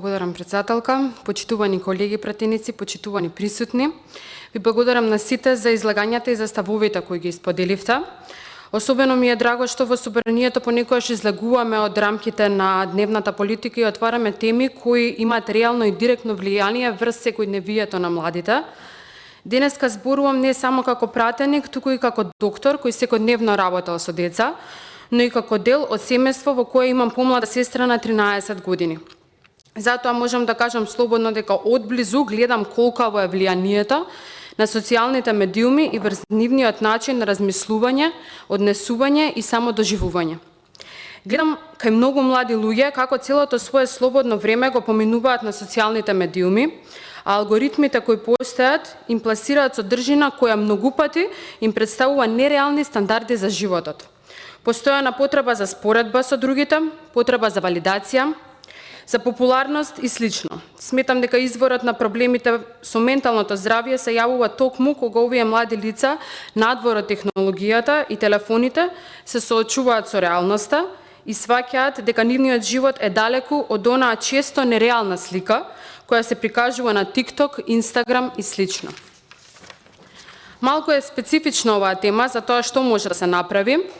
Благодарам, председателка, почитувани колеги пратеници, почитувани присутни. Ви благодарам на сите за излагањата и за ставовите кои ги споделивте. Особено ми е драго што во собранието понекогаш излагуваме од рамките на дневната политика и отвараме теми кои имаат реално и директно влијание врз секојдневието на младите. Денеска зборувам не само како пратеник, туку и како доктор кој секојдневно работел со деца, но и како дел од семејство во кое имам помлада сестра на 13 години. Затоа можам да кажам слободно дека одблизу гледам колкаво е влијанието на социјалните медиуми и врз нивниот начин на размислување, однесување и самодоживување. Гледам кај многу млади луѓе како целото свое слободно време го поминуваат на социјалните медиуми, а алгоритмите кои постојат им пласираат содржина која многу пати им представува нереални стандарди за животот. Постојана потреба за споредба со другите, потреба за валидација, за популарност и слично. Сметам дека изворот на проблемите со менталното здравје се јавува токму кога овие млади лица надвор од технологијата и телефоните се соочуваат со реалноста и сваќаат дека нивниот живот е далеку од онаа често нереална слика која се прикажува на TikTok, Instagram и слично. Малку е специфична оваа тема за тоа што може да се направи.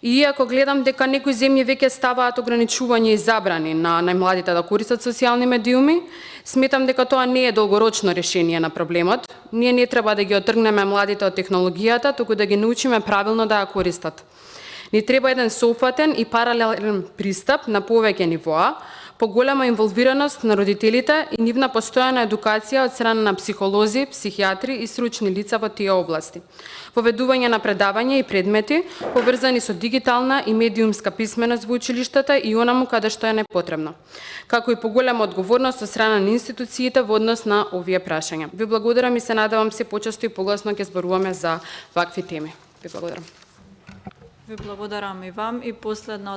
И иако гледам дека некои земји веќе ставаат ограничувања и забрани на најмладите да користат социјални медиуми, сметам дека тоа не е долгорочно решение на проблемот. Ние не треба да ги отргнеме младите од технологијата, туку да ги научиме правилно да ја користат. Ни треба еден соопфатен и паралелен пристап на повеќе нивоа, поголема инволвираност на родителите и нивна постојана едукација од страна на психолози, психијатри и стручни лица во тие области. Поведување на предавања и предмети поврзани со дигитална и медиумска писменост во училиштата и онаму каде што е непотребно, како и поголема одговорност од страна на институциите во однос на овие прашања. Ви благодарам и се надевам се почесто и погласно ќе зборуваме за вакви теми. Ви благодарам. Ви благодарам и вам и последно